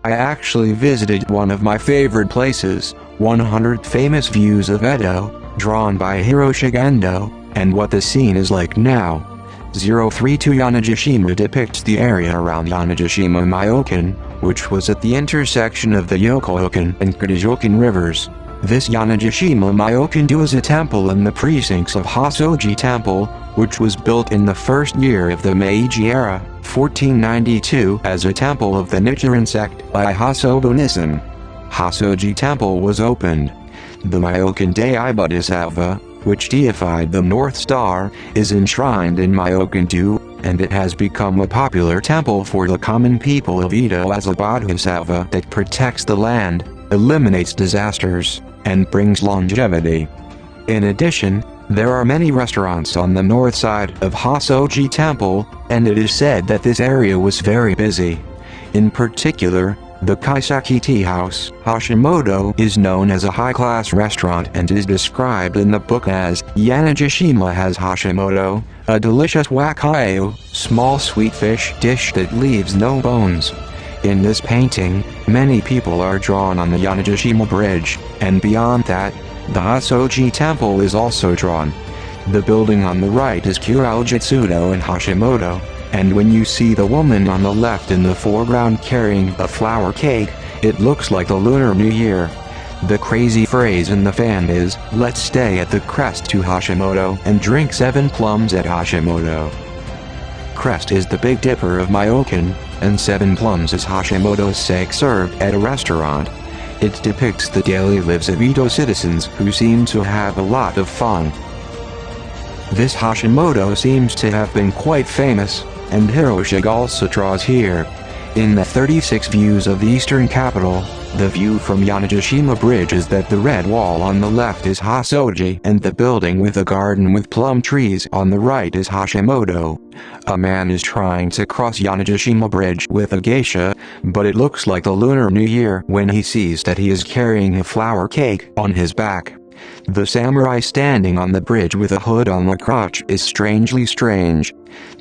I actually visited one of my favorite places, 100 Famous Views of Edo, drawn by Hiroshige Ando, and what the scene is like now. 032 Yanagishima depicts the area around Yanagishima Myoken, which was at the intersection of the Yokojukken and Kitajukken rivers. This Yanagishima Myoken-do is a temple in the precincts of Hassoji Temple, which was built in the first year of the Meiji era, 1492, as a temple of the Nichiren sect by Hosshobou Nissen. Hassoji Temple was opened. The Myoken Daibodhisattva, which deified the North Star, is enshrined in Myoken-do, and it has become a popular temple for the common people of Edo as a bodhisattva that protects the land, eliminates disasters, and brings longevity. In addition, there are many restaurants on the north side of Hassoji Temple, and it is said that this area was very busy. In particular, the Kaiseki Tea House, Hashimoto, is known as a high-class restaurant and is described in the book as Yanagishima has Hashimoto, a delicious wakayu, small sweet fish dish that leaves no bones. In this painting, many people are drawn on the Yanagishima Bridge, and beyond that, the Hassoji Temple is also drawn. The building on the right is Kyoujitsudo and Hashimoto, and when you see the woman on the left in the foreground carrying a flower cake, it looks like the Lunar New Year. The crazy phrase in the fan is, "Let's stay at the crest to Hashimoto and drink 7 plums at Hashimoto." Crest is the Big Dipper of Myoken, and 7 plums is Hashimoto's sake served at a restaurant. It depicts the daily lives of Edo citizens who seem to have a lot of fun. This Hashimoto seems to have been quite famous, and Hiroshige also draws here. In the 36 views of the eastern capital, the view from Yanagishima Bridge is that the red wall on the left is Hassoji and the building with a garden with plum trees on the right is Hashimoto. A man is trying to cross Yanagishima Bridge with a geisha, but it looks like the Lunar New Year when he sees that he is carrying a flower cake on his back. The samurai standing on the bridge with a hood on the crotch is strangely strange.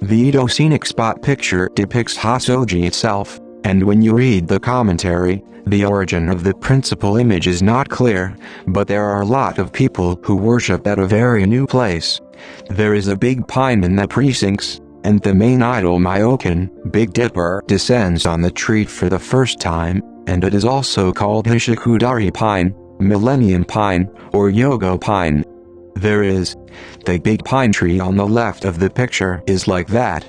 The Edo scenic spot picture depicts Hassoji itself, and when you read the commentary, the origin of the principal image is not clear, but there are a lot of people who worship at a very new place. There is a big pine in the precincts, and the main idol Myoken, Big Dipper, descends on the tree for the first time, and it is also called Hishikudari Pine, Millennium Pine, or Yogo Pine. There is. The big pine tree on the left of the picture is like that.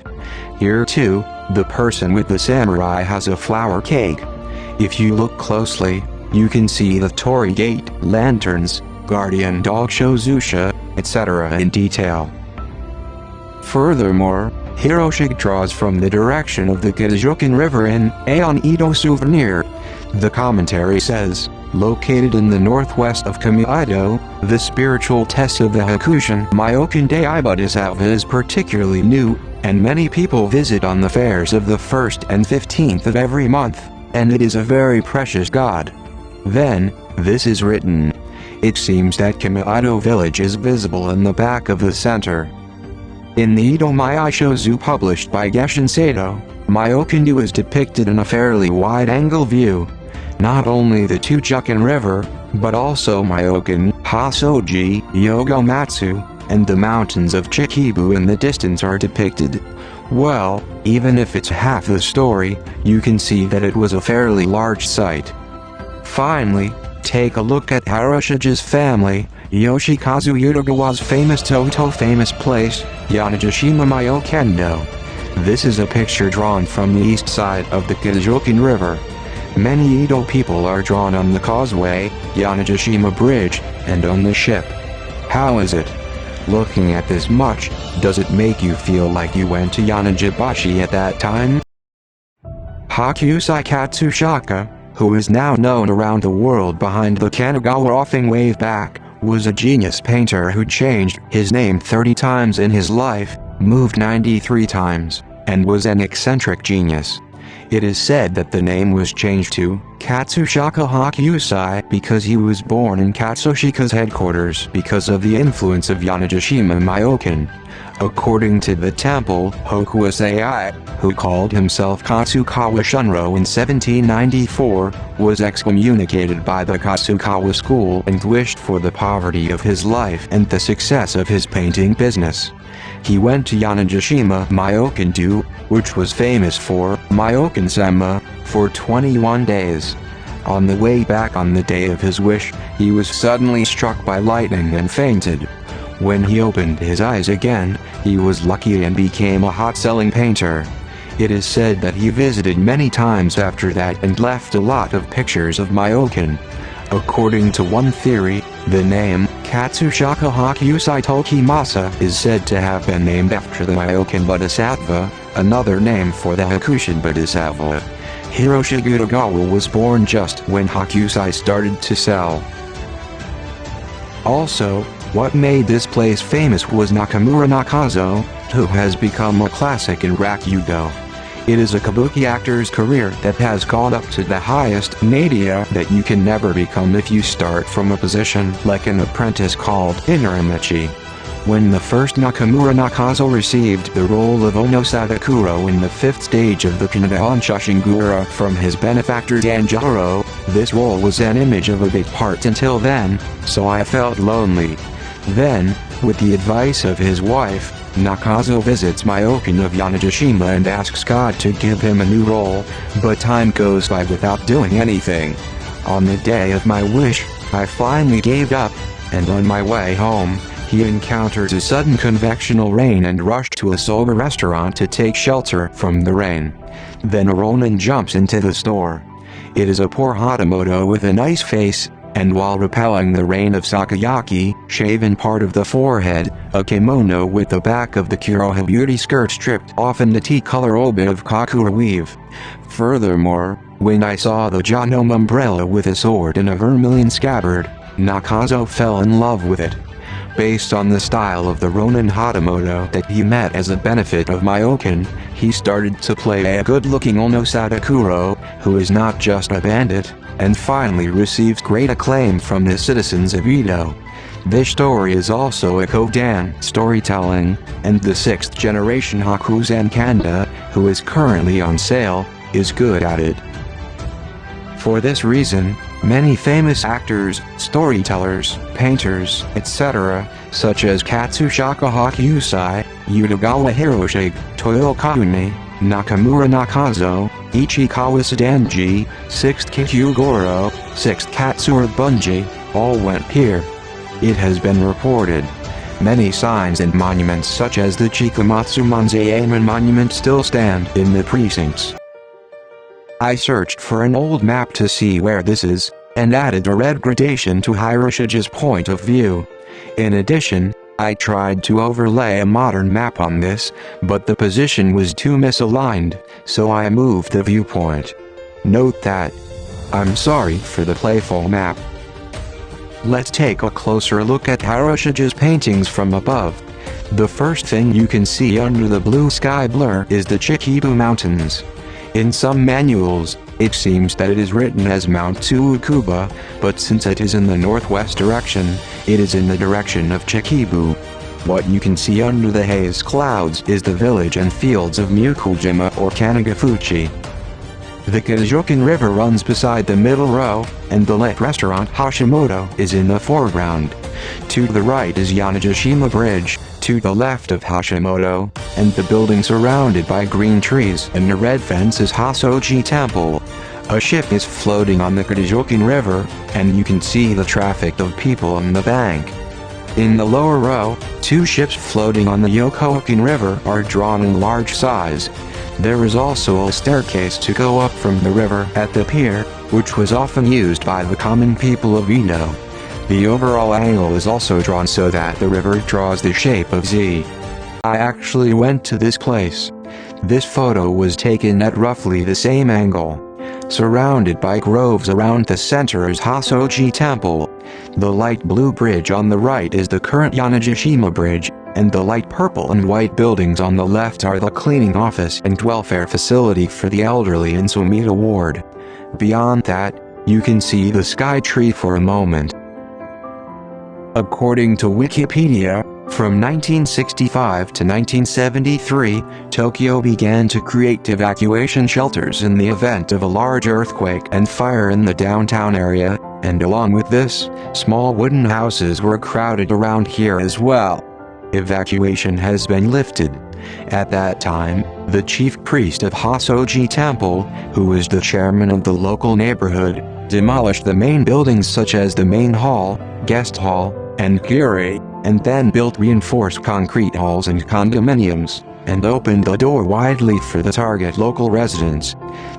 Here too, the person with the samurai has a flower cake. If you look closely, you can see the torii gate, lanterns, guardian dog Shozusha, etc. in detail. Furthermore, Hiroshige draws from the direction of the Kitajukken River in Aeon Edo Souvenir. The commentary says, located in the northwest of Kamiido, the spiritual test of the Hakushin Myoken Daibodhisattva is particularly new, and many people visit on the fairs of the 1st and 15th of every month, and it is a very precious god. Then, this is written. It seems that Kamiido village is visible in the back of the center. In the Edo Meiji Shozu published by Geshin Sato, Myoken-do is depicted in a fairly wide-angle view. Not only the Tojukken River, but also Myoken, Hassoji, Yogomatsu, and the mountains of Chikibu in the distance are depicted. Well, even if it's half the story, you can see that it was a fairly large site. Finally, take a look at Hiroshige's family, Yoshikazu Utagawa's famous famous place, Yanagishima Myoken-do. This is a picture drawn from the east side of the Kitajukken River. Many Edo people are drawn on the causeway, Yanagishima Bridge, and on the ship. How is it? Looking at this much, does it make you feel like you went to Yanagibashi at that time? Hakusai Katsushika, who is now known around the world behind the Kanagawa offing wave back, was a genius painter who changed his name 30 times in his life, moved 93 times, and was an eccentric genius. It is said that the name was changed to Katsushika Hakyusai because he was born in Katsushika's headquarters because of the influence of Yanagishima Myoken. According to the temple, Hokusai, who called himself Katsukawa Shunro in 1794, was excommunicated by the Katsukawa school and wished for the poverty of his life and the success of his painting business. He went to Yanagishima Myoken-do, which was famous for Myoken-sama, for 21 days. On the way back on the day of his wish, he was suddenly struck by lightning and fainted. When he opened his eyes again, he was lucky and became a hot-selling painter. It is said that he visited many times after that and left a lot of pictures of Myoken. According to one theory, the name Katsushika Hakyusai Tokimasa is said to have been named after the Myoken Bodhisattva, another name for the Hakushin Bodhisattva. Hiroshige was born just when Hakusai started to sell. Also, what made this place famous was Nakamura Nakazo, who has become a classic in rakugo. It is a kabuki actor's career that has gone up to the highest nadia that you can never become if you start from a position like an apprentice called Inarimichi. When the first Nakamura Nakazo received the role of Ono Sadakuro in the 5th stage of the Kannada Onshushingura from his benefactor Danjaro, this role was an image of a big part until then, so I felt lonely. Then, with the advice of his wife, Nakazo visits Myoken of Yanagishima and asks God to give him a new role, but time goes by without doing anything. On the day of my wish, I finally gave up, and on my way home, he encounters a sudden convectional rain and rushed to a soba restaurant to take shelter from the rain. Then a Ronin jumps into the store. It is a poor Hatamoto with a nice face, and while repelling the rain of Sakayaki, shaven part of the forehead, a kimono with the back of the Kuroha beauty skirt stripped off and the tea-color obi of Kakura weave. Furthermore, when I saw the Janome umbrella with a sword in a vermilion scabbard, Nakazo fell in love with it. Based on the style of the Ronin Hatamoto that he met as a benefit of Myoken, he started to play a good-looking Ono Sadakuro, who is not just a bandit, and finally receives great acclaim from the citizens of Edo. This story is also a Kodan storytelling, and the 6th generation Hakuzen Kanda, who is currently on sale, is good at it. For this reason, many famous actors, storytellers, painters, etc., such as Katsushika Hakyusai, Utagawa Hiroshige, Toyo Kaune, Nakamura Nakazo, Ichikawa Sadanji, 6th Kyugoro, 6th Katsura Bunji, all went here. It has been reported. Many signs and monuments such as the Chikamatsu Manzaeman monument still stand in the precincts. I searched for an old map to see where this is, and added a red gradation to Hiroshige's point of view. In addition, I tried to overlay a modern map on this, but the position was too misaligned, so I moved the viewpoint. Note that. I'm sorry for the playful map. Let's take a closer look at Hiroshige's paintings from above. The first thing you can see under the blue sky blur is the Chikibu Mountains. In some manuals, it seems that it is written as Mount Tsukuba, but since it is in the northwest direction, it is in the direction of Chikibu. What you can see under the haze clouds is the village and fields of Mukujima or Kanagafuchi. The Kitajukken River runs beside the middle row, and the lit restaurant Hashimoto is in the foreground. To the right is Yanagishima Bridge, to the left of Hashimoto, and the building surrounded by green trees and a red fence is Hassoji Temple. A ship is floating on the Kitajukken River, and you can see the traffic of people on the bank. In the lower row, 2 ships floating on the Yokojukken River are drawn in large size. There is also a staircase to go up from the river at the pier, which was often used by the common people of Edo. The overall angle is also drawn so that the river draws the shape of Z. I actually went to this place. This photo was taken at roughly the same angle. Surrounded by groves around the center is Hassoji Temple. The light blue bridge on the right is the current Yanagishima Bridge, and the light purple and white buildings on the left are the cleaning office and welfare facility for the elderly in Sumida Ward. Beyond that, you can see the sky tree for a moment. According to Wikipedia, from 1965 to 1973, Tokyo began to create evacuation shelters in the event of a large earthquake and fire in the downtown area, and along with this, small wooden houses were crowded around here as well. Evacuation has been lifted. At that time, the chief priest of Hassoji Temple, who was the chairman of the local neighborhood, demolished the main buildings such as the main hall, guest hall, and Ukiyo-e, and then built reinforced concrete halls and condominiums, and opened the door widely for the target local residents.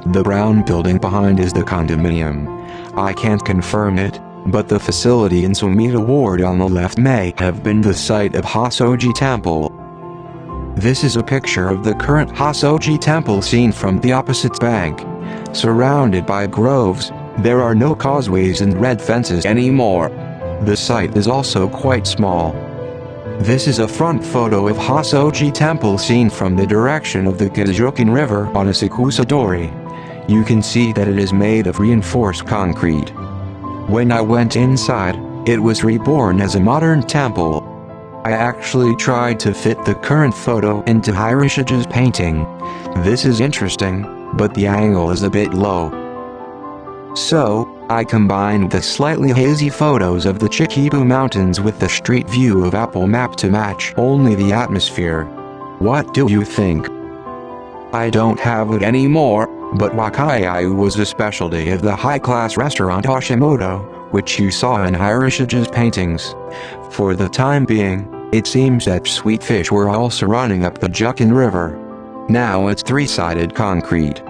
The brown building behind is the condominium. I can't confirm it, but the facility in Sumida Ward on the left may have been the site of Hoshoji Temple. This is a picture of the current Hassoji Temple seen from the opposite bank. Surrounded by groves, there are no causeways and red fences anymore. The site is also quite small. This is a front photo of Hassoji Temple seen from the direction of the Kitajukken River on a Sekusadori. You can see that it is made of reinforced concrete. When I went inside, it was reborn as a modern temple. I actually tried to fit the current photo into Hiroshige's painting. This is interesting, but the angle is a bit low. So, I combined the slightly hazy photos of the Chichibu Mountains with the street view of Apple Map to match only the atmosphere. What do you think? I don't have it anymore, but Wakaiai was a specialty of the high-class restaurant Hashimoto, which you saw in Hiroshige's paintings. For the time being, it seems that sweet fish were also running up the Jukken River. Now it's three-sided concrete.